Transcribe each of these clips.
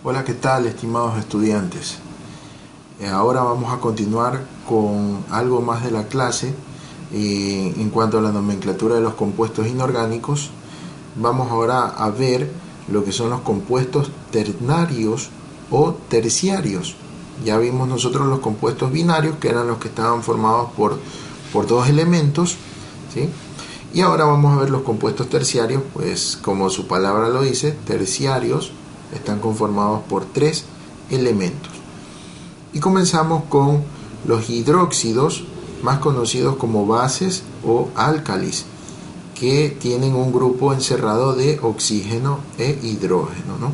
Hola, ¿qué tal, estimados estudiantes? Ahora vamos a continuar con algo más de la clase en cuanto a la nomenclatura de los compuestos inorgánicos. Vamos ahora a ver lo que son los compuestos ternarios o terciarios. Ya vimos nosotros los compuestos binarios, que eran los que estaban formados por dos elementos, ¿sí? Y ahora vamos a ver los compuestos terciarios, pues como su palabra lo dice, terciarios, están conformados por tres elementos. Y comenzamos con los hidróxidos, más conocidos como bases o álcalis, que tienen un grupo encerrado de oxígeno e hidrógeno, ¿no?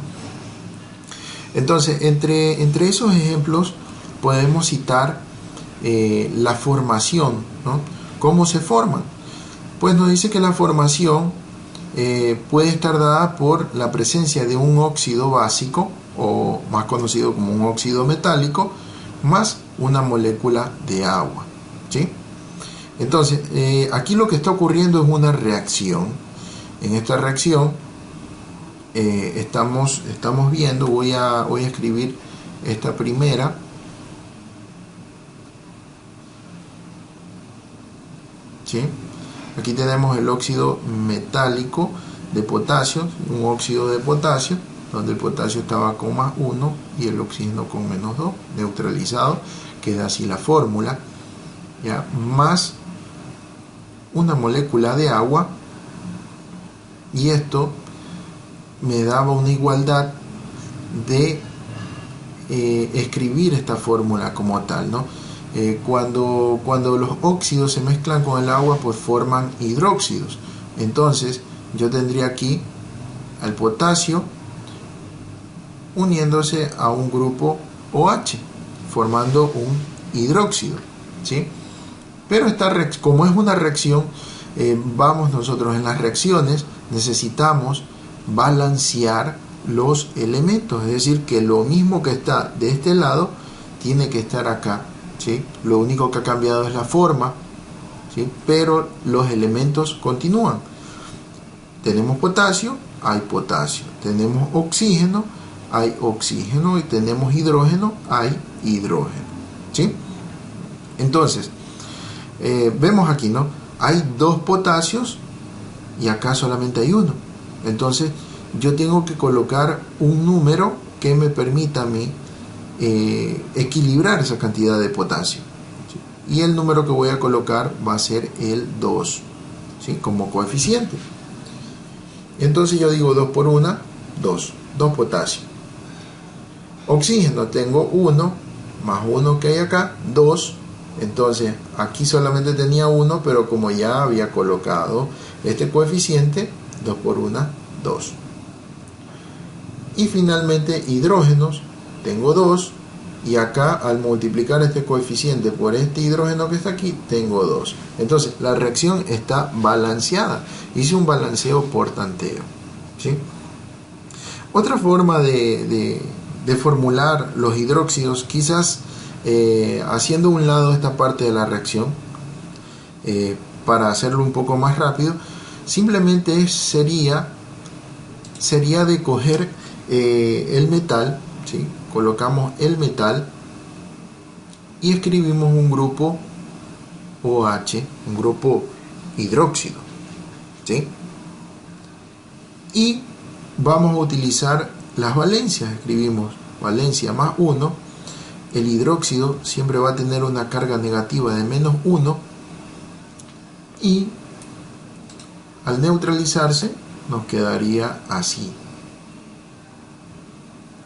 Entonces, entre esos ejemplos podemos citar la formación, ¿no? ¿Cómo se forman? Pues nos dice que la formación puede estar dada por la presencia de un óxido básico, o más conocido como un óxido metálico, más una molécula de agua, ¿sí? Entonces, aquí lo que está ocurriendo es una reacción. En esta reacción estamos viendo, voy a escribir esta primera. ¿Sí? Aquí tenemos el óxido metálico de potasio, un óxido de potasio, donde el potasio estaba con más 1 y el oxígeno con menos 2, neutralizado. Queda así la fórmula, ¿ya? Más una molécula de agua, y esto me daba una igualdad de escribir esta fórmula como tal, ¿no? Cuando los óxidos se mezclan con el agua, pues forman hidróxidos. Entonces yo tendría aquí al potasio uniéndose a un grupo OH, formando un hidróxido, ¿sí? Pero como es una reacción, vamos nosotros en las reacciones, necesitamos balancear los elementos, es decir, que lo mismo que está de este lado tiene que estar acá, ¿sí? Lo único que ha cambiado es la forma, ¿sí? Pero los elementos continúan. Tenemos potasio, hay potasio. Tenemos oxígeno, hay oxígeno. Y tenemos hidrógeno, hay hidrógeno, ¿sí? Entonces, vemos aquí, ¿no? Hay dos potasios y acá solamente hay uno. Entonces, yo tengo que colocar un número que me permita a mí equilibrar esa cantidad de potasio, ¿sí? Y el número que voy a colocar va a ser el 2, ¿sí? Como coeficiente. Entonces yo digo 2 por 1, 2 potasio. Oxígeno, tengo 1 más 1 que hay acá, 2. Entonces aquí solamente tenía 1, pero como ya había colocado este coeficiente, 2 por 1, 2. Y finalmente hidrógenos, tengo 2, y acá al multiplicar este coeficiente por este hidrógeno que está aquí, tengo 2. Entonces la reacción está balanceada. Hice un balanceo por tanteo, ¿sí? Otra forma de formular los hidróxidos, quizás haciendo a un lado esta parte de la reacción, para hacerlo un poco más rápido, simplemente sería de coger el metal, ¿sí? Colocamos el metal y escribimos un grupo OH, un grupo hidróxido, ¿sí? Y vamos a utilizar las valencias. Escribimos valencia más 1. El hidróxido siempre va a tener una carga negativa de menos 1, y al neutralizarse nos quedaría así.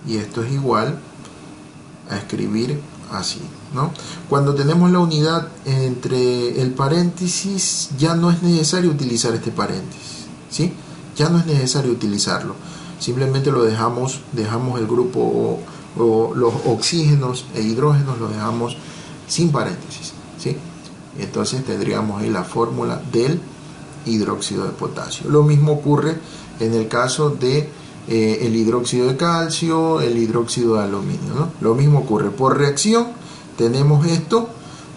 Y esto es igual a escribir así, ¿no? Cuando tenemos la unidad entre el paréntesis, ya no es necesario utilizar este paréntesis, ¿sí? Ya no es necesario utilizarlo. Simplemente lo dejamos el grupo o los oxígenos e hidrógenos los dejamos sin paréntesis, ¿sí? Entonces tendríamos ahí la fórmula del hidróxido de potasio. Lo mismo ocurre en el caso de el hidróxido de calcio, el hidróxido de aluminio, ¿no? Lo mismo ocurre. Por reacción tenemos esto,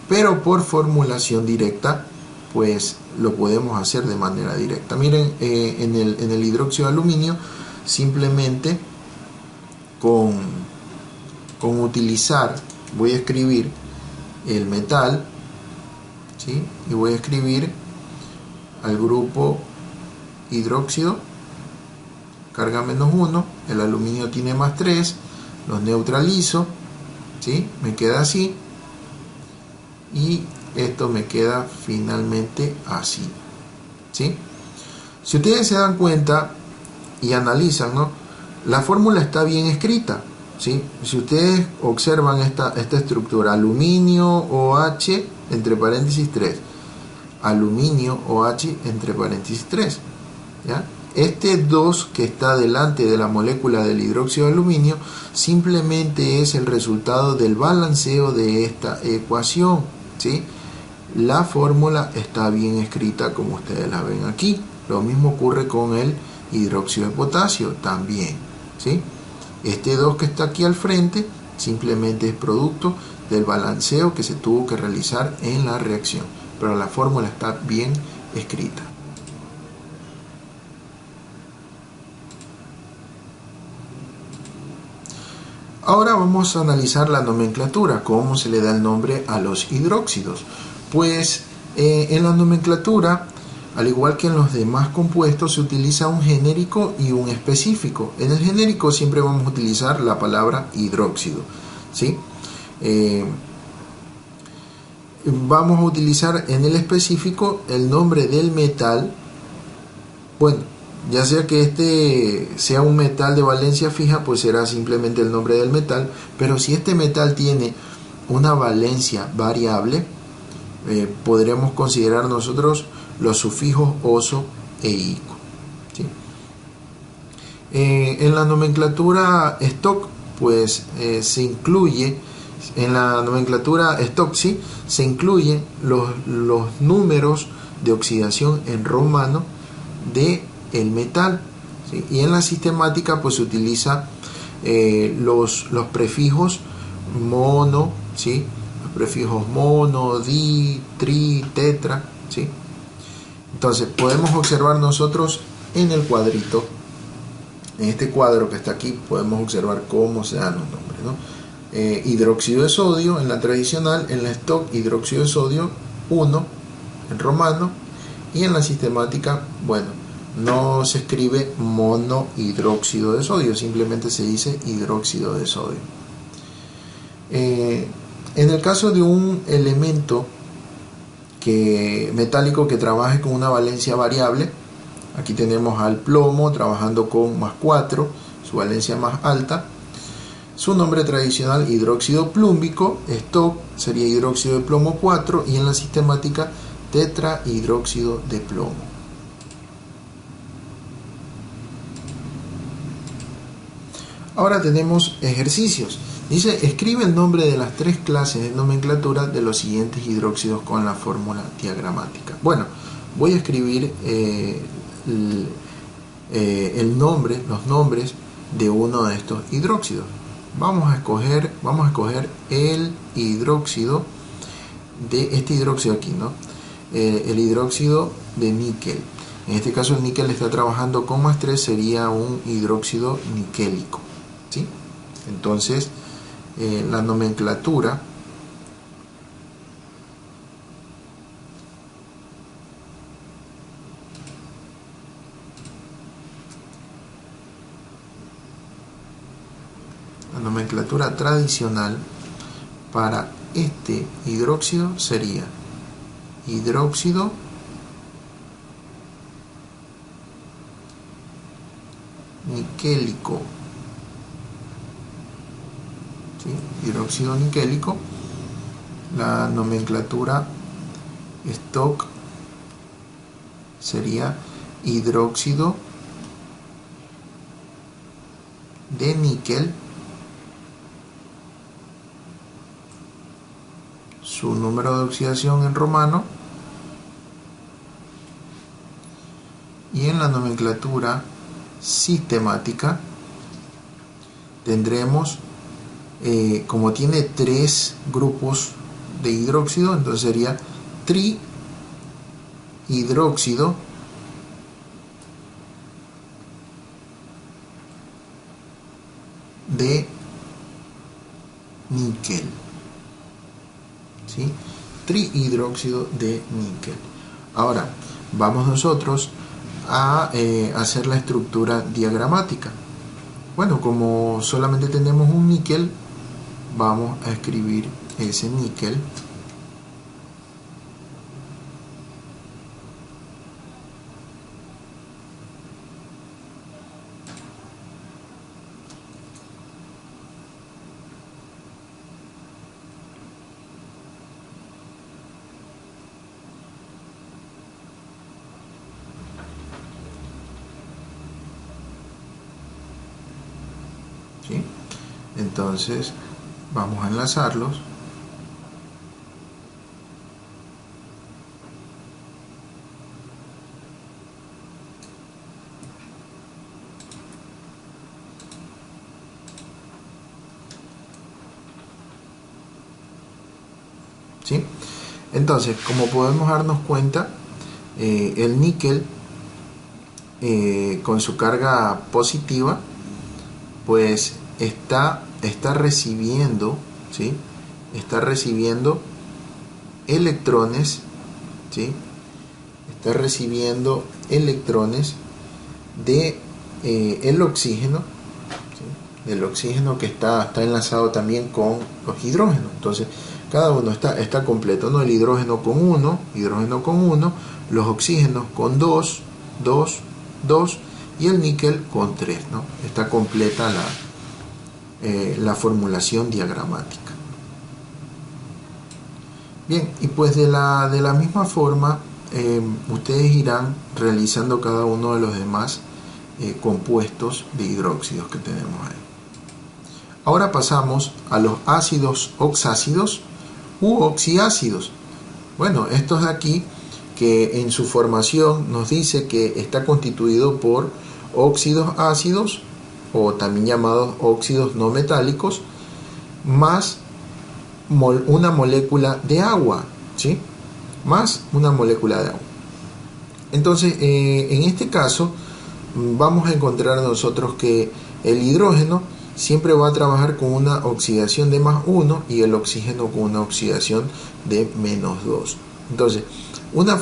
pero por formulación directa, pues lo podemos hacer de manera directa. Miren, en el hidróxido de aluminio simplemente con, utilizar, voy a escribir el metal, ¿sí? Y voy a escribir al grupo hidróxido, carga -1, el aluminio tiene +3, los neutralizo, ¿sí? Me queda así, y esto me queda finalmente así, ¿sí? Si ustedes se dan cuenta y analizan, ¿no? La fórmula está bien escrita, ¿sí? Si ustedes observan esta estructura, aluminio OH entre paréntesis 3, aluminio OH entre paréntesis 3, ¿ya? Este 2 que está delante de la molécula del hidróxido de aluminio simplemente es el resultado del balanceo de esta ecuación, ¿sí? La fórmula está bien escrita como ustedes la ven aquí. Lo mismo ocurre con el hidróxido de potasio también, ¿sí? Este 2 que está aquí al frente simplemente es producto del balanceo que se tuvo que realizar en la reacción, pero la fórmula está bien escrita. Ahora vamos a analizar la nomenclatura, cómo se le da el nombre a los hidróxidos. Pues en la nomenclatura, al igual que en los demás compuestos, se utiliza un genérico y un específico. En el genérico siempre vamos a utilizar la palabra hidróxido, ¿sí? Vamos a utilizar en el específico el nombre del metal. Bueno, ya sea que este sea un metal de valencia fija, pues será simplemente el nombre del metal, pero si este metal tiene una valencia variable, podremos considerar nosotros los sufijos oso e ico, ¿sí? En la nomenclatura stock, pues se incluye, en la nomenclatura stock, ¿sí?, se incluyen los números de oxidación en romano de el metal, ¿sí? Y en la sistemática pues se utiliza los prefijos mono, ¿sí?, los prefijos mono, di, tri, tetra, ¿sí? Entonces podemos observar nosotros en el cuadrito, en este cuadro que está aquí, podemos observar cómo se dan los nombres, ¿no? Hidróxido de sodio en la tradicional, en la stock hidróxido de sodio 1 en romano, y en la sistemática, bueno, no se escribe monohidróxido de sodio, simplemente se dice hidróxido de sodio. En el caso de un elemento metálico que trabaje con una valencia variable, aquí tenemos al plomo trabajando con +4, su valencia más alta. Su nombre tradicional hidróxido plúmbico, stock sería hidróxido de plomo 4, y en la sistemática tetrahidróxido de plomo. Ahora tenemos ejercicios. Dice, escribe el nombre de las 3 clases de nomenclatura de los siguientes hidróxidos con la fórmula diagramática. Bueno, voy a escribir los nombres de uno de estos hidróxidos. Vamos a escoger el hidróxido de este hidróxido aquí, ¿no? El hidróxido de níquel. En este caso el níquel está trabajando con +3, sería un hidróxido niquélico, ¿sí? Entonces la nomenclatura tradicional para este hidróxido sería hidróxido niquélico, ¿sí? Hidróxido niquélico. La nomenclatura stock sería hidróxido de níquel. Su número de oxidación en romano. Y en la nomenclatura sistemática tendremos, como tiene 3 grupos de hidróxido, entonces sería trihidróxido de níquel, ¿sí? Trihidróxido de níquel. Ahora vamos nosotros a hacer la estructura diagramática. Bueno, como solamente tenemos un níquel, vamos a escribir ese níquel. ¿Sí? Entonces vamos a enlazarlos. ¿Sí? Entonces, como podemos darnos cuenta, el níquel con su carga positiva pues está recibiendo, ¿sí? Está recibiendo electrones, ¿sí? Está recibiendo electrones de el oxígeno, ¿sí? El oxígeno que está enlazado también con los hidrógenos. Entonces cada uno está completo, ¿no? El hidrógeno con 1, los oxígenos con 2, y el níquel con 3, ¿no? Está completa la formulación diagramática. Bien, y pues de la misma forma ustedes irán realizando cada uno de los demás compuestos de hidróxidos que tenemos ahí. Ahora pasamos a los ácidos oxácidos u oxiácidos. Bueno, estos de aquí que en su formación nos dice que está constituido por óxidos ácidos o también llamados óxidos no metálicos más una molécula de agua, ¿sí? Más una molécula de agua. Entonces, en este caso vamos a encontrar nosotros que el hidrógeno siempre va a trabajar con una oxidación de +1 y el oxígeno con una oxidación de -2. Entonces, una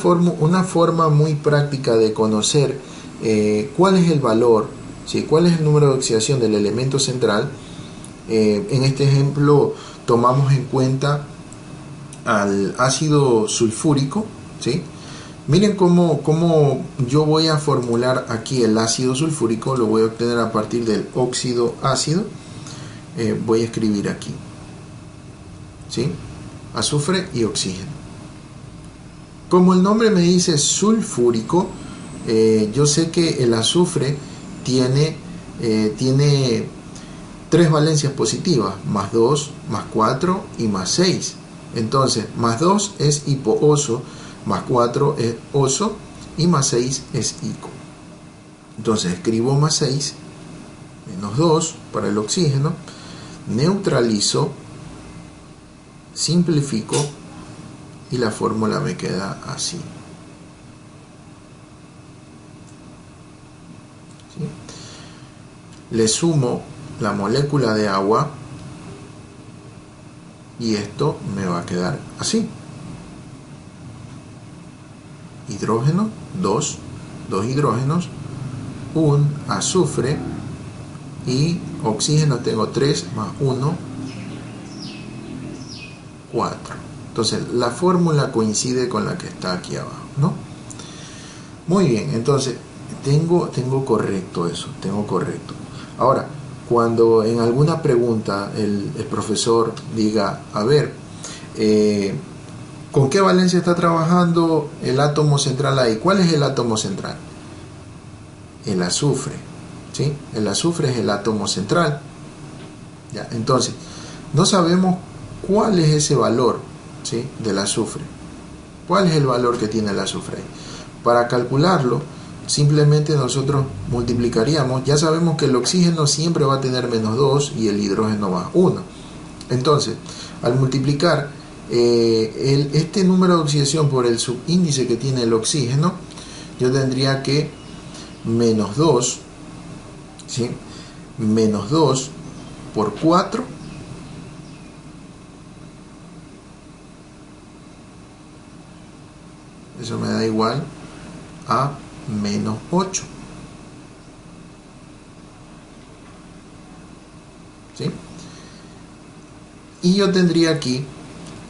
forma muy práctica de conocer cuál es el valor, ¿sí? Cuál es el número de oxidación del elemento central. En este ejemplo tomamos en cuenta al ácido sulfúrico, ¿sí? Miren cómo yo voy a formular aquí el ácido sulfúrico. Lo voy a obtener a partir del óxido ácido. Voy a escribir aquí, ¿sí? Azufre y oxígeno. Como el nombre me dice sulfúrico, yo sé que el azufre tiene 3 valencias positivas, +2, +4 y +6. Entonces, +2 es hipooso, +4 es oso y +6 es ico. Entonces escribo +6, -2 para el oxígeno, neutralizo, simplifico y la fórmula me queda así. ¿Sí? Le sumo la molécula de agua y esto me va a quedar así. Hidrógeno, 2 hidrógenos, un azufre y oxígeno tengo 3 más 1, 4. Entonces la fórmula coincide con la que está aquí abajo, ¿no? Muy bien, entonces tengo correcto eso, tengo correcto. Ahora, cuando en alguna pregunta el profesor diga, a ver, ¿con qué valencia está trabajando el átomo central ahí? ¿Cuál es el átomo central? El azufre, ¿sí? El azufre es el átomo central. Ya, entonces, no sabemos cuál es ese valor, ¿sí? Del azufre. ¿Cuál es el valor que tiene el azufre? Para calcularlo, simplemente nosotros multiplicaríamos. Ya sabemos que el oxígeno siempre va a tener -2 y el hidrógeno más 1. Entonces, al multiplicar este número de oxidación por el subíndice que tiene el oxígeno, yo tendría que -2, ¿sí? -2 por 4, eso me da igual a menos 8. ¿Sí? Y yo tendría aquí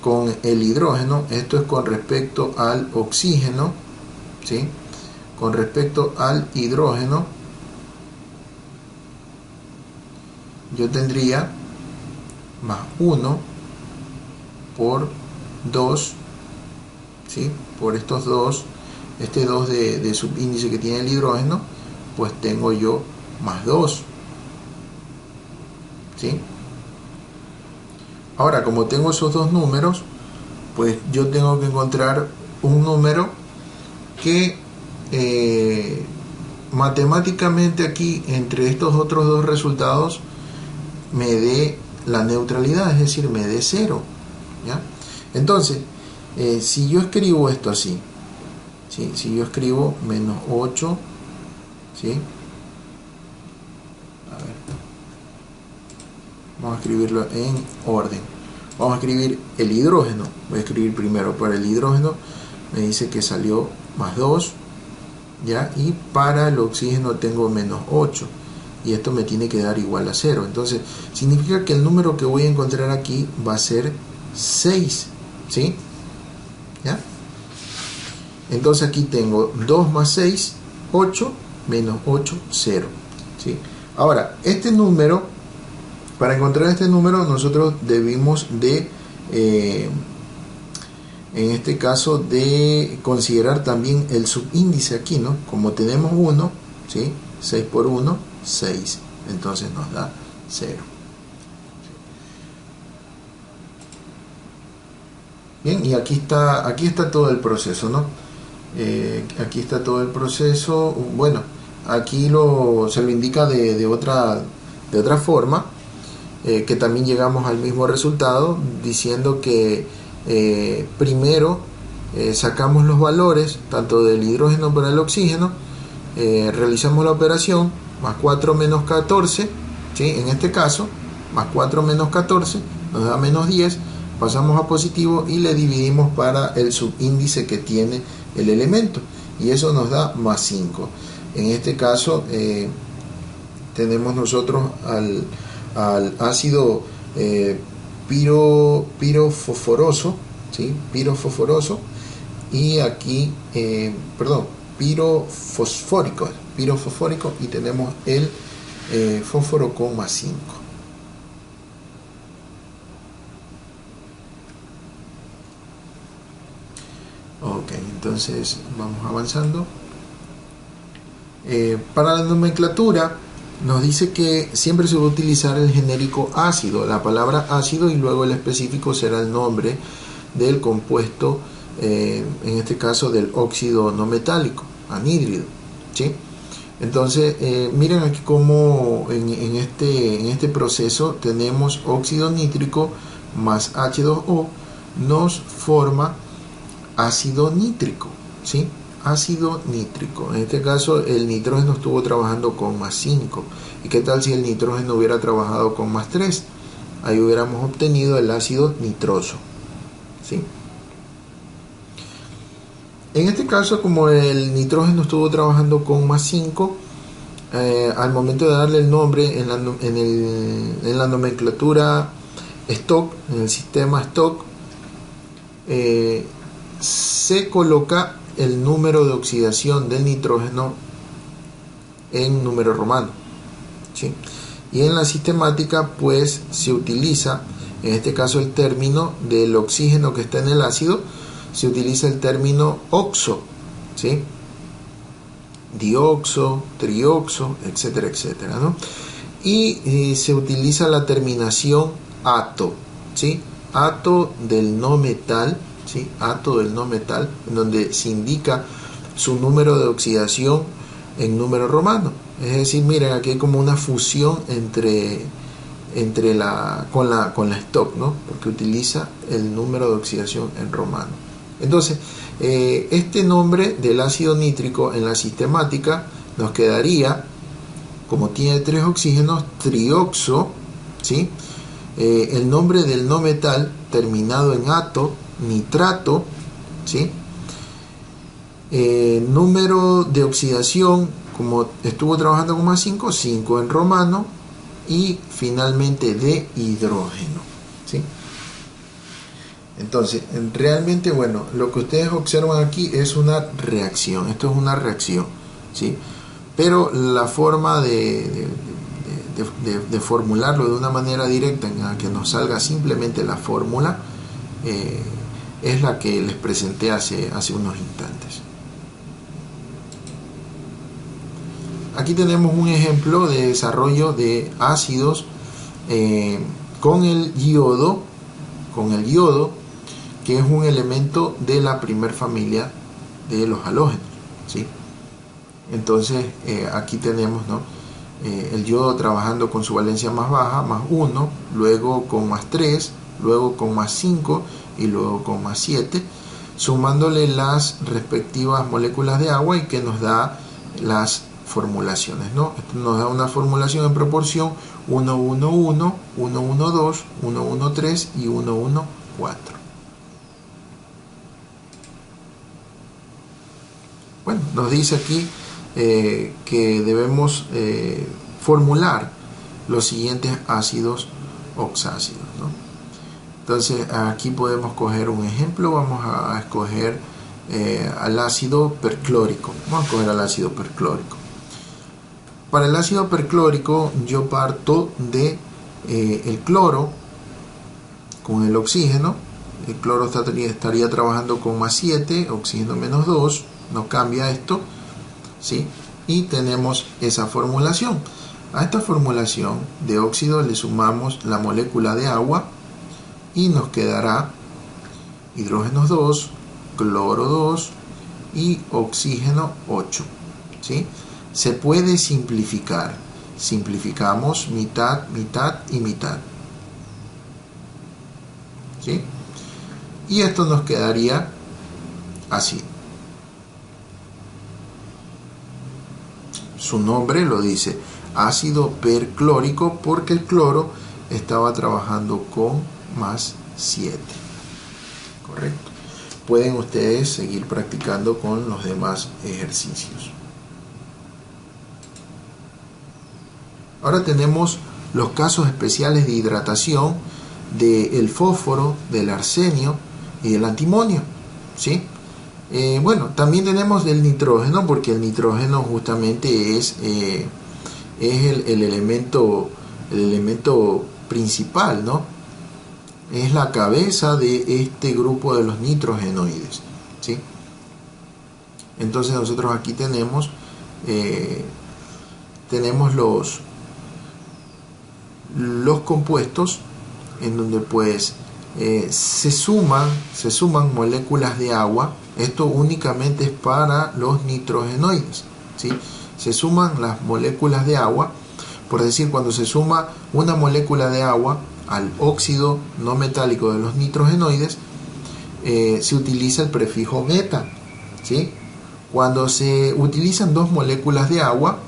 con el hidrógeno, esto es con respecto al oxígeno, ¿sí? Con respecto al hidrógeno, yo tendría más 1 por 2, ¿sí? Por estos dos, este 2 de subíndice que tiene el hidrógeno, pues tengo yo más 2, ¿sí? Ahora, como tengo esos dos números, pues yo tengo que encontrar un número que matemáticamente aquí, entre estos otros dos resultados, me dé la neutralidad, es decir, me dé 0, ¿ya? Entonces, si yo escribo esto así, ¿sí? Si yo escribo menos 8, ¿sí? A ver, vamos a escribirlo en orden. Vamos a escribir el hidrógeno. Voy a escribir primero para el hidrógeno, me dice que salió más 2, ¿ya? Y para el oxígeno tengo menos 8, y esto me tiene que dar igual a 0. Entonces significa que el número que voy a encontrar aquí va a ser 6, ¿sí? ¿Ya? Entonces aquí tengo 2 más 6, 8, menos 8, 0, ¿sí? Ahora, este número, para encontrar este número, nosotros debimos de, en este caso, de considerar también el subíndice aquí, ¿no? Como tenemos 1, ¿sí? 6 por 1, 6. Entonces nos da 0. Bien, y aquí está todo el proceso, ¿no? Aquí está todo el proceso. Bueno, aquí se lo indica de otra forma, que también llegamos al mismo resultado, diciendo que primero sacamos los valores tanto del hidrógeno para el oxígeno, realizamos la operación, más 4 menos 14, ¿sí? En este caso, más 4 menos 14 nos da menos 10, pasamos a positivo y le dividimos para el subíndice que tiene el elemento, y eso nos da más 5. En este caso tenemos nosotros al ácido pirofosforoso, ¿sí? Pirofosforoso, y aquí pirofosfórico, y tenemos el fósforo con más 5. Ok, entonces vamos avanzando. Para la nomenclatura nos dice que siempre se va a utilizar el genérico ácido, la palabra ácido, y luego el específico será el nombre del compuesto, en este caso del óxido no metálico, anhídrido, ¿sí? Entonces miren aquí como en este proceso tenemos óxido nítrico más H2O nos forma ácido nítrico, ¿sí? Ácido nítrico. En este caso el nitrógeno estuvo trabajando con más 5. ¿Y qué tal si el nitrógeno hubiera trabajado con más 3? Ahí hubiéramos obtenido el ácido nitroso, ¿sí? En este caso, como el nitrógeno estuvo trabajando con más 5, al momento de darle el nombre en la nomenclatura stock, en el sistema stock, se coloca el número de oxidación del nitrógeno en número romano, ¿sí? Y en la sistemática pues se utiliza, en este caso, el término del oxígeno que está en el ácido, se utiliza el término oxo, ¿sí? Dioxo, trioxo, etcétera, etcétera, ¿no? Y se utiliza la terminación ato, ¿sí? Ato del no metal, ¿sí? Ato del no metal, en donde se indica su número de oxidación en número romano. Es decir, miren, aquí hay como una fusión con la stock, ¿no? Porque utiliza el número de oxidación en romano. Entonces, este nombre del ácido nítrico en la sistemática nos quedaría, como tiene 3 oxígenos, trioxo, ¿sí? El nombre del no metal terminado en ato, nitrato, ¿sí? Número de oxidación, como estuvo trabajando con más 5, 5 en romano, y finalmente de hidrógeno, ¿sí? Entonces, realmente, bueno, lo que ustedes observan aquí es una reacción. Esto es una reacción, ¿sí? Pero la forma de formularlo de una manera directa en la que nos salga simplemente la fórmula es la que les presenté hace unos instantes. Aquí tenemos un ejemplo de desarrollo de ácidos con el yodo, que es un elemento de la primer familia de los halógenos, ¿sí? Entonces aquí tenemos, ¿no? El yodo trabajando con su valencia más baja, más 1, luego con más 3, luego con más 5 y luego con más 7, sumándole las respectivas moléculas de agua y que nos da las formulaciones, ¿no? Esto nos da una formulación en proporción 1, 1, 1, 1, 1, 2, 1, 1, 3 y 1, 1, 4. Bueno, nos dice aquí que debemos formular los siguientes ácidos oxácidos, ¿no? Entonces aquí podemos coger un ejemplo. Vamos a escoger al ácido perclórico. Vamos a escoger al ácido perclórico. Para el ácido perclórico yo parto de el cloro con el oxígeno. El cloro estaría trabajando con más 7, oxígeno menos 2, no cambia esto, ¿sí? Y tenemos esa formulación. A esta formulación de óxido le sumamos la molécula de agua y nos quedará hidrógeno 2, cloro 2 y oxígeno 8, ¿sí? Se puede simplificar. Simplificamos mitad, mitad y mitad, ¿sí? Y esto nos quedaría así. Su nombre lo dice, ácido perclórico, porque el cloro estaba trabajando con más 7. Correcto. Pueden ustedes seguir practicando con los demás ejercicios. Ahora tenemos los casos especiales de hidratación del fósforo, del arsenio y del antimonio, ¿sí? Bueno, también tenemos del nitrógeno, porque el nitrógeno justamente es el elemento principal, ¿no? Es la cabeza de este grupo de los nitrogenoides, ¿sí? Entonces nosotros aquí tenemos los compuestos en donde pues se suman moléculas de agua. Esto únicamente es para los nitrogenoides, ¿sí? Se suman las moléculas de agua. Por decir, cuando se suma una molécula de agua al óxido no metálico de los nitrogenoides, se utiliza el prefijo meta, ¿sí? Cuando se utilizan dos moléculas de agua,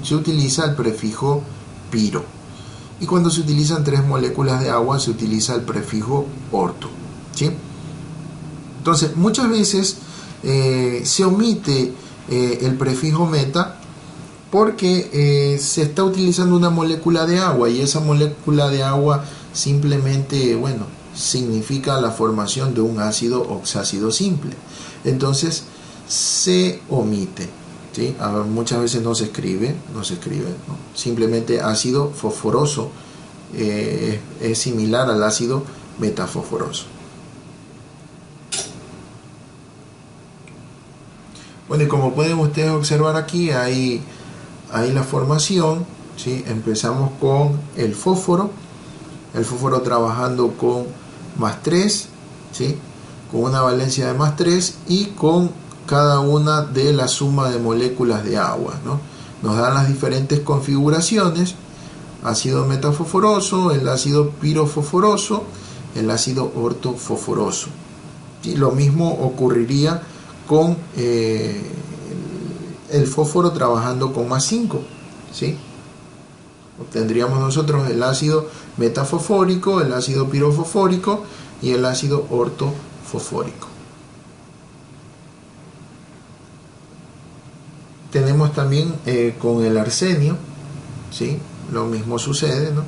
se utiliza el prefijo piro. Y cuando se utilizan tres moléculas de agua, se utiliza el prefijo orto, ¿sí? Entonces, muchas veces se omite el prefijo meta porque se está utilizando una molécula de agua, y esa molécula de agua simplemente, bueno, significa la formación de un ácido oxácido simple. Entonces, se omite, ¿sí? Muchas veces no se escribe, ¿no? Simplemente ácido fosforoso es similar al ácido metafosforoso. Bueno, y como pueden ustedes observar aquí, hay la formación, ¿sí? Empezamos con el fósforo trabajando con más 3, ¿sí? Con una valencia de más 3 y con cada una de la suma de moléculas de agua, ¿no? Nos dan las diferentes configuraciones: ácido metafosforoso, el ácido pirofosforoso, el ácido ortofosforoso. Y lo mismo ocurriría con el fósforo trabajando con más 5, ¿sí? Obtendríamos nosotros el ácido metafosfórico, el ácido pirofosfórico y el ácido ortofosfórico. Tenemos también con el arsenio, ¿sí? Lo mismo sucede, ¿no?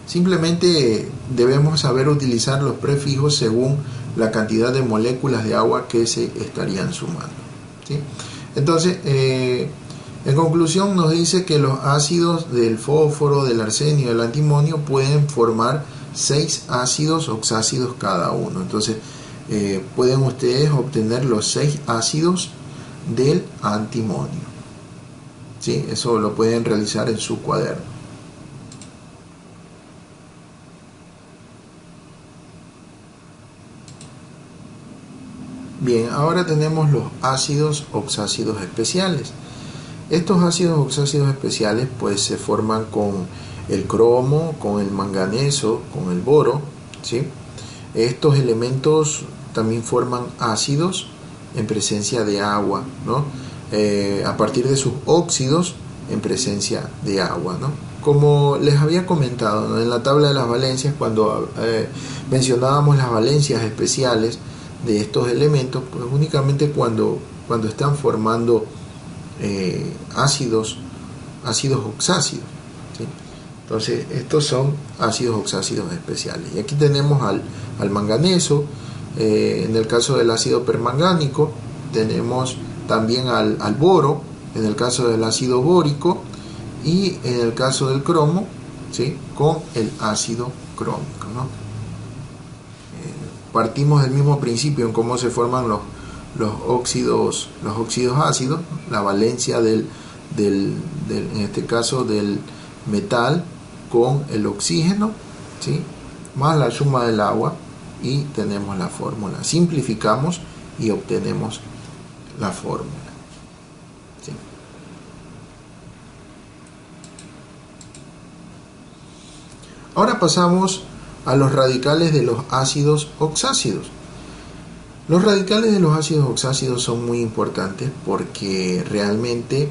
Simplemente debemos saber utilizar los prefijos según la cantidad de moléculas de agua que se estarían sumando, ¿sí? Entonces, en conclusión nos dice que los ácidos del fósforo, del arsenio y del antimonio pueden formar 6 ácidos oxácidos cada uno. Entonces, pueden ustedes obtener los 6 ácidos del antimonio, ¿sí? Eso lo pueden realizar en su cuaderno. Bien, ahora tenemos los ácidos oxácidos especiales. Estos ácidos oxácidos especiales pues se forman con el cromo, con el manganeso, con el boro, ¿sí? Estos elementos también forman ácidos en presencia de agua, ¿no? A partir de sus óxidos en presencia de agua, ¿no? Como les había comentado, ¿no?, en la tabla de las valencias, cuando mencionábamos las valencias especiales de estos elementos, pues únicamente cuando están formando ácidos oxácidos, ¿sí? Entonces estos son ácidos oxácidos especiales. Y aquí tenemos al manganeso, en el caso del ácido permangánico, tenemos también al boro, en el caso del ácido bórico, y en el caso del cromo, ¿sí?, con el ácido crómico, ¿no? Partimos del mismo principio en cómo se forman los óxidos ácidos, la valencia en este caso del metal con el oxígeno, ¿sí?, más la suma del agua, y tenemos la fórmula. Simplificamos y obtenemos la fórmula, ¿sí? Ahora pasamos a los radicales de los ácidos oxácidos. Los radicales de los ácidos oxácidos son muy importantes porque realmente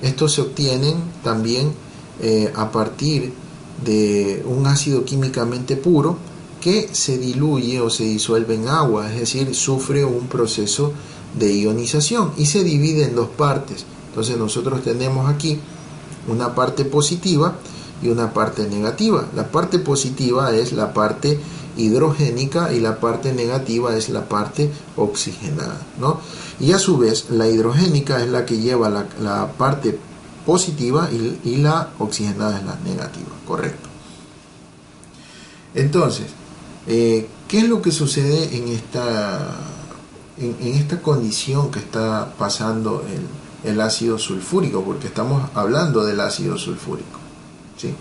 estos se obtienen también a partir de un ácido químicamente puro que se diluye o se disuelve en agua, es decir, sufre un proceso de ionización y se divide en dos partes. Entonces nosotros tenemos aquí una parte positiva y una parte negativa. La parte positiva es la parte hidrogénica y la parte negativa es la parte oxigenada, ¿no? Y a su vez la hidrogénica es la que lleva la parte positiva y la oxigenada es la negativa, correcto. Entonces, ¿qué es lo que sucede en esta condición que está pasando el ácido sulfúrico? Porque estamos hablando del ácido sulfúrico, ¿sí?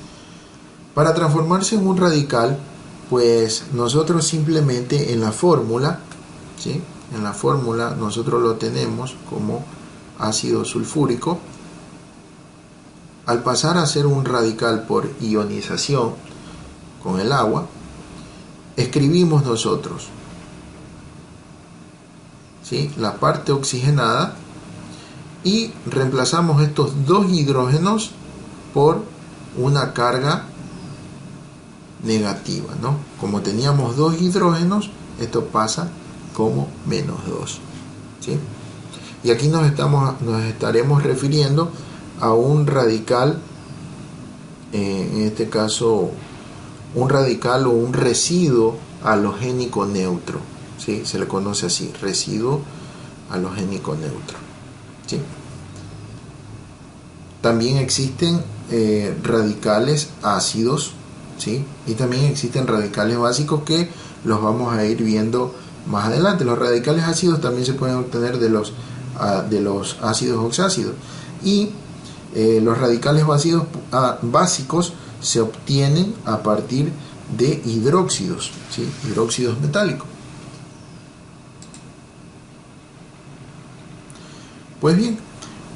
Para transformarse en un radical, pues nosotros simplemente en la fórmula, ¿sí?, en la fórmula nosotros lo tenemos como ácido sulfúrico. Al pasar a ser un radical por ionización con el agua, escribimos nosotros, ¿sí?, la parte oxigenada y reemplazamos estos dos hidrógenos por una carga negativa, ¿no? Como teníamos dos hidrógenos, esto pasa como -2, ¿sí? Y aquí nos estaremos refiriendo a un radical, en este caso un radical o un residuo halogénico neutro, ¿sí? Se le conoce así, residuo halogénico neutro, ¿sí? También existen radicales ácidos, ¿sí? Y también existen radicales básicos que los vamos a ir viendo más adelante. Los radicales ácidos también se pueden obtener de los ácidos oxácidos, y los radicales básicos se obtienen a partir de hidróxidos, ¿sí?, hidróxidos metálicos. Pues bien,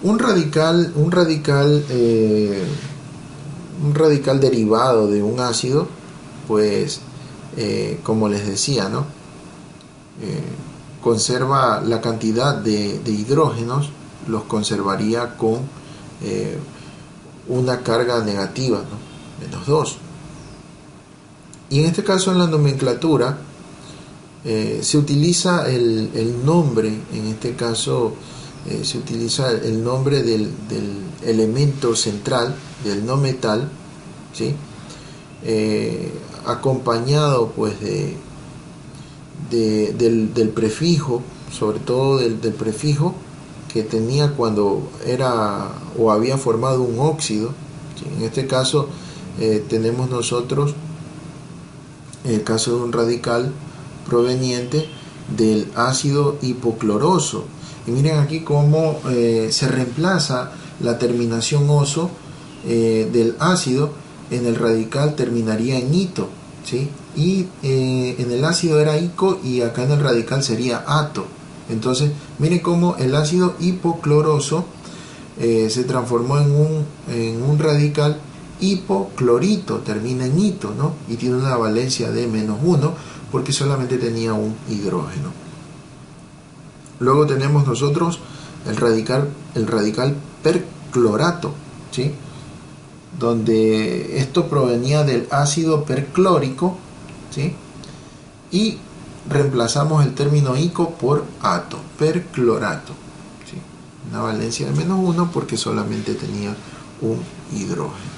un radical derivado de un ácido, pues como les decía, ¿no?, conserva la cantidad de hidrógenos, los conservaría con una carga negativa, ¿no? menos 2. Y en este caso, en la nomenclatura, se utiliza el nombre, en este caso se utiliza el nombre del elemento central, del no metal, ¿sí? Acompañado pues del prefijo, sobre todo del prefijo que tenía cuando era o había formado un óxido, ¿sí? En este caso tenemos nosotros el caso de un radical proveniente del ácido hipocloroso. Y miren aquí cómo se reemplaza la terminación oso del ácido en el radical, terminaría en ito, ¿sí? Y en el ácido era ico y acá en el radical sería ato. Entonces miren cómo el ácido hipocloroso se transformó en un radical hipoclorito, termina en ito, ¿no? Y tiene una valencia de -1 porque solamente tenía un hidrógeno. Luego tenemos nosotros el radical perclorato, ¿sí? Donde esto provenía del ácido perclórico, ¿sí? Y reemplazamos el término ico por ato, perclorato, ¿sí? Una valencia de -1 porque solamente tenía un hidrógeno.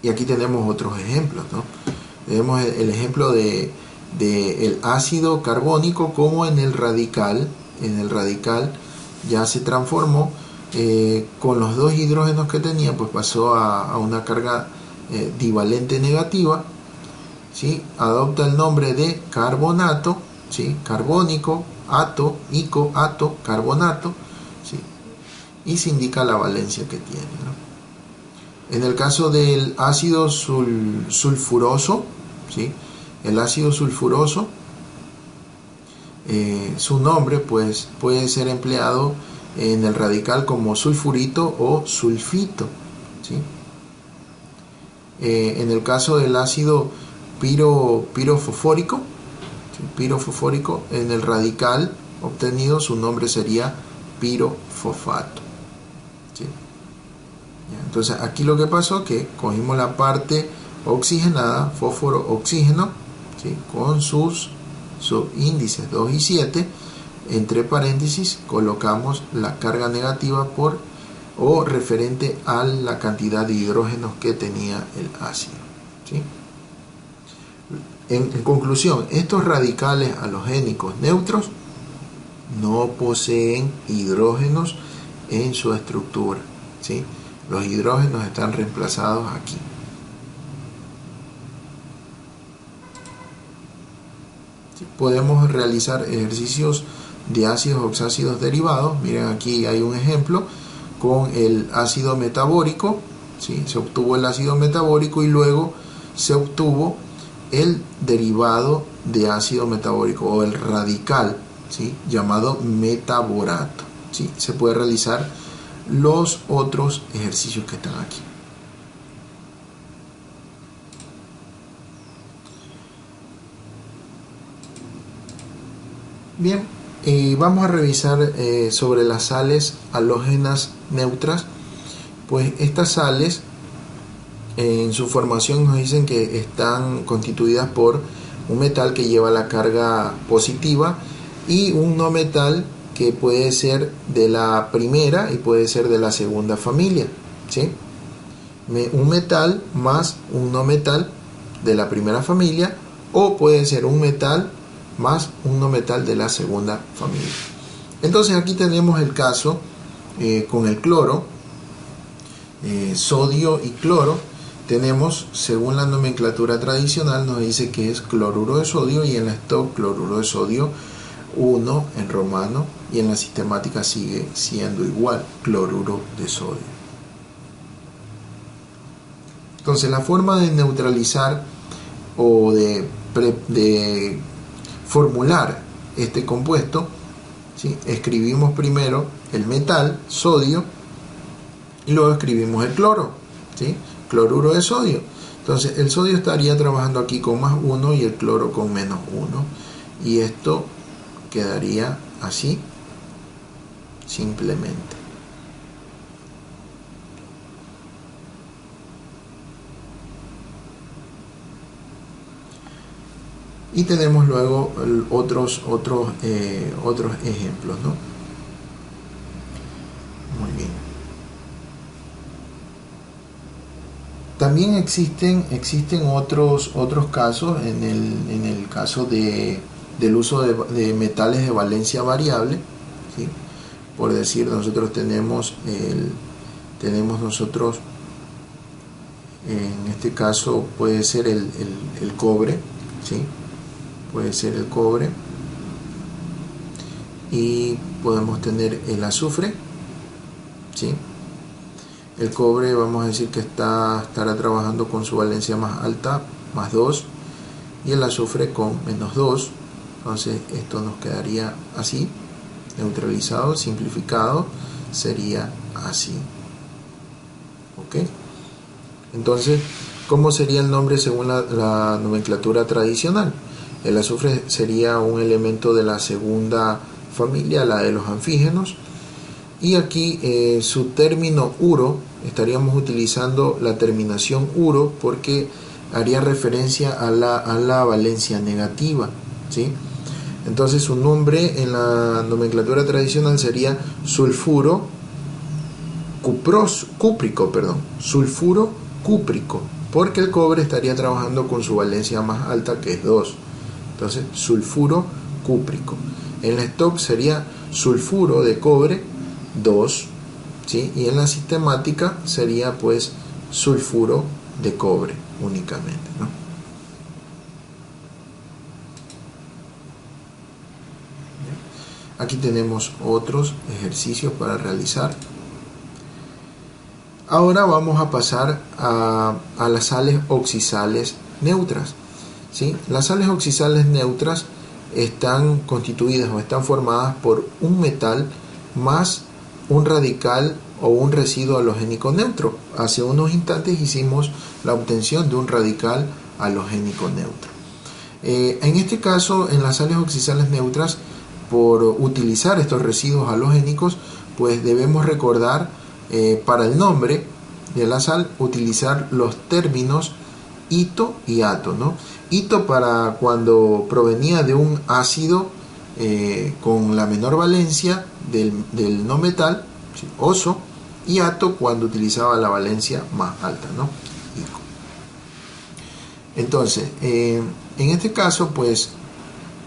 Y aquí tenemos otros ejemplos, ¿no? Tenemos el ejemplo de el ácido carbónico, como en el radical ya se transformó con los dos hidrógenos que tenía, pues pasó a una carga divalente negativa, ¿sí? Adopta el nombre de carbonato, ¿sí? Carbónico, ato, ico, ato, carbonato, ¿sí? Y se indica la valencia que tiene, ¿no? En el caso del ácido sulfuroso, ¿sí? El ácido sulfuroso, su nombre pues puede ser empleado en el radical como sulfurito o sulfito, ¿sí? En el caso del ácido pirofosfórico, ¿sí? Pirofosfórico, en el radical obtenido su nombre sería pirofosfato, ¿sí? Entonces aquí lo que pasó es que cogimos la parte oxigenada, fósforo, oxígeno, ¿sí? Con sus subíndices 2 y 7, entre paréntesis colocamos la carga negativa por o referente a la cantidad de hidrógenos que tenía el ácido, ¿sí? En conclusión, estos radicales halogénicos neutros no poseen hidrógenos en su estructura, ¿sí? Los hidrógenos están reemplazados aquí. ¿Sí? Podemos realizar ejercicios de ácidos oxácidos derivados. Miren, aquí hay un ejemplo con el ácido metabórico, ¿sí? Se obtuvo el ácido metabórico y luego se obtuvo el derivado de ácido metabórico o el radical, ¿sí? Llamado metaborato, ¿sí? Se puede realizar los otros ejercicios que están aquí. Bien, vamos a revisar sobre las sales halógenas neutras. Pues estas sales en su formación nos dicen que están constituidas por un metal que lleva la carga positiva y un no metal que puede ser de la primera y puede ser de la segunda familia, ¿sí? Un metal más un no metal de la primera familia, o puede ser un metal más un no metal de la segunda familia. Entonces aquí tenemos el caso con el cloro, sodio y cloro. Tenemos, según la nomenclatura tradicional, nos dice que es cloruro de sodio, y en la stock cloruro de sodio 1 en romano, y en la sistemática sigue siendo igual, cloruro de sodio. Entonces la forma de neutralizar o de formular este compuesto, ¿sí? Escribimos primero el metal, sodio, y luego escribimos el cloro, ¿sí? Cloruro de sodio. Entonces el sodio estaría trabajando aquí con +1 y el cloro con -1, y esto quedaría así simplemente. Y tenemos luego otros ejemplos, ¿no? Muy bien. También existen otros casos en el caso del uso de metales de valencia variable, ¿sí? Por decir, nosotros tenemos nosotros, en este caso puede ser el cobre, ¿sí? Puede ser el cobre, y podemos tener el azufre, ¿sí? El cobre, vamos a decir que estará trabajando con su valencia más alta, más 2, y el azufre con menos 2. Entonces esto nos quedaría así, neutralizado, simplificado, sería así. ¿Ok? Entonces, ¿cómo sería el nombre según la nomenclatura tradicional? El azufre sería un elemento de la segunda familia, la de los anfígenos. Y aquí su término uro, estaríamos utilizando la terminación uro porque haría referencia a la valencia negativa, ¿sí? Entonces su nombre en la nomenclatura tradicional sería sulfuro sulfuro cúprico, porque el cobre estaría trabajando con su valencia más alta, que es 2. Entonces sulfuro cúprico. En la stock sería sulfuro de cobre 2, ¿sí? Y en la sistemática sería pues sulfuro de cobre únicamente, ¿no? Aquí tenemos otros ejercicios para realizar. Ahora vamos a pasar a las sales oxidales neutras, ¿sí? Las sales oxidales neutras están constituidas o están formadas por un metal más un radical o un residuo halogénico neutro. Hace unos instantes hicimos la obtención de un radical halogénico neutro. En este caso, en las sales oxidales neutras, por utilizar estos residuos halogénicos, pues debemos recordar para el nombre de la sal utilizar los términos hito y ato, ¿no? Hito para cuando provenía de un ácido con la menor valencia del no metal, ¿sí? Oso, y ato cuando utilizaba la valencia más alta, ¿no? Ico. Entonces, en este caso, pues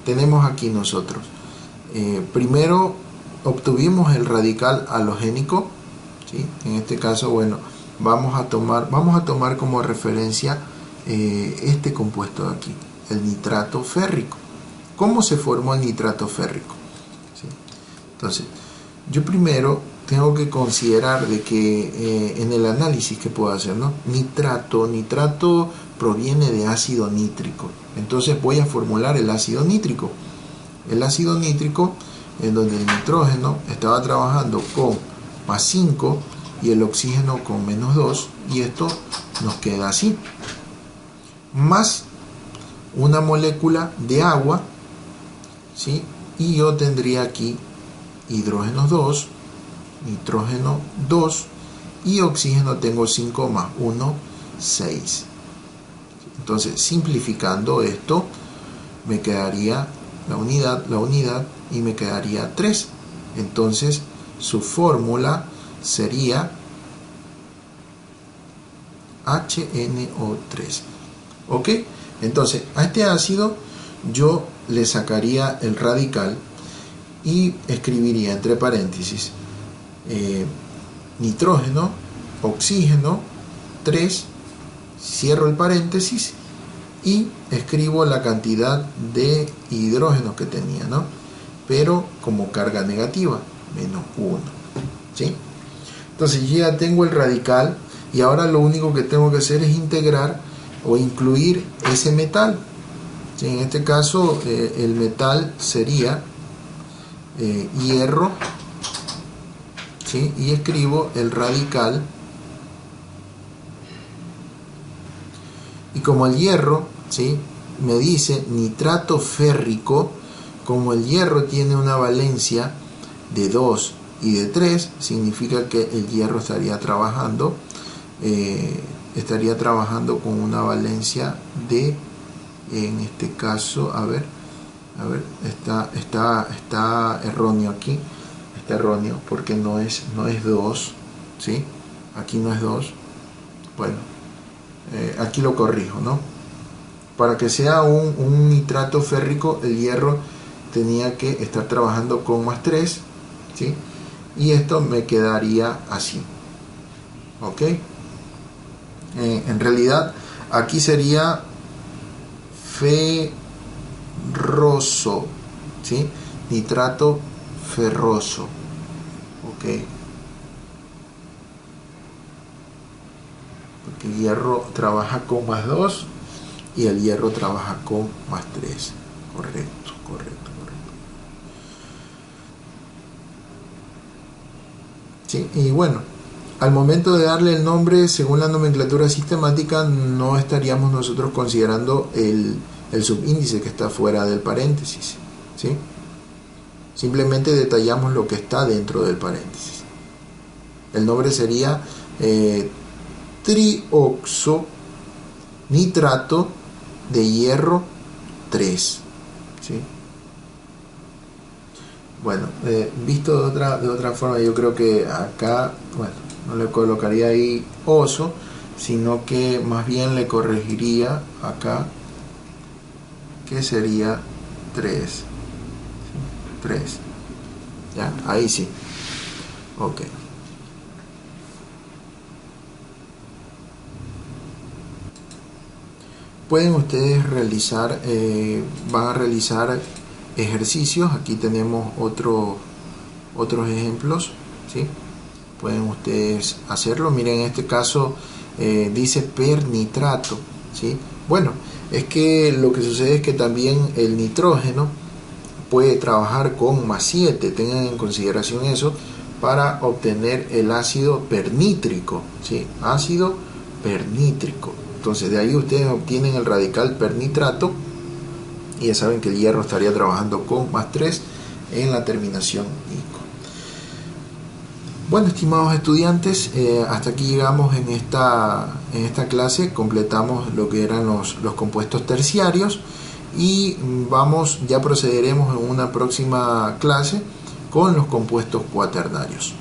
tenemos aquí nosotros, primero obtuvimos el radical halogénico, ¿sí? En este caso, bueno, vamos a tomar como referencia este compuesto de aquí, el nitrato férrico. ¿Cómo se formó el nitrato férrico? ¿Sí? Entonces, yo primero tengo que considerar de que en el análisis que puedo hacer, ¿no? Nitrato proviene de ácido nítrico. Entonces voy a formular el ácido nítrico. El ácido nítrico, en donde el nitrógeno estaba trabajando con más 5 y el oxígeno con menos 2, y esto nos queda así. Más una molécula de agua, ¿sí? Y yo tendría aquí hidrógeno 2, nitrógeno 2 y oxígeno tengo 5 más 1, 6. Entonces, simplificando esto, me quedaría la unidad y me quedaría 3. Entonces, su fórmula sería HNO3. ¿Ok? Entonces, a este ácido yo le sacaría el radical y escribiría entre paréntesis nitrógeno, oxígeno, 3, cierro el paréntesis y escribo la cantidad de hidrógenos que tenía, ¿no? Pero como carga negativa, menos 1, ¿sí? Entonces ya tengo el radical y ahora lo único que tengo que hacer es integrar o incluir ese metal, ¿sí? En este caso el metal sería hierro, ¿sí? Y escribo el radical, y como el hierro, ¿sí? Me dice nitrato férrico, como el hierro tiene una valencia de 2 y de 3, significa que el hierro estaría trabajando con una valencia de En este caso, a ver, está erróneo aquí. Está erróneo porque no es 2, ¿sí? Aquí no es 2. Bueno, aquí lo corrijo, ¿no? Para que sea un nitrato férrico, el hierro tenía que estar trabajando con +3, ¿sí? Y esto me quedaría así, ¿ok? En realidad aquí sería ferroso, ¿sí? Nitrato ferroso, ¿ok? Porque el hierro trabaja con +2 y el hierro trabaja con +3. Correcto. ¿Sí? Y bueno, al momento de darle el nombre según la nomenclatura sistemática, no estaríamos nosotros considerando el subíndice que está fuera del paréntesis, ¿sí? Simplemente detallamos lo que está dentro del paréntesis. El nombre sería trioxo nitrato de hierro 3, ¿sí? Bueno, visto de otra forma, yo creo que acá, bueno, no le colocaría ahí oso, sino que más bien le corregiría acá, que sería 3, ¿sí? 3, ya, ahí sí, ok. Pueden ustedes realizar, van a realizar ejercicios. Aquí tenemos otros ejemplos, ¿sí? Pueden ustedes hacerlo. Miren, en este caso dice pernitrato, ¿sí? Bueno, es que lo que sucede es que también el nitrógeno puede trabajar con +7, tengan en consideración eso, para obtener el ácido pernítrico, ¿sí? Ácido pernítrico. Entonces de ahí ustedes obtienen el radical pernitrato y ya saben que el hierro estaría trabajando con +3 en la terminación ico. Bueno, estimados estudiantes, hasta aquí llegamos en esta clase. Completamos lo que eran los compuestos terciarios y ya procederemos en una próxima clase con los compuestos cuaternarios.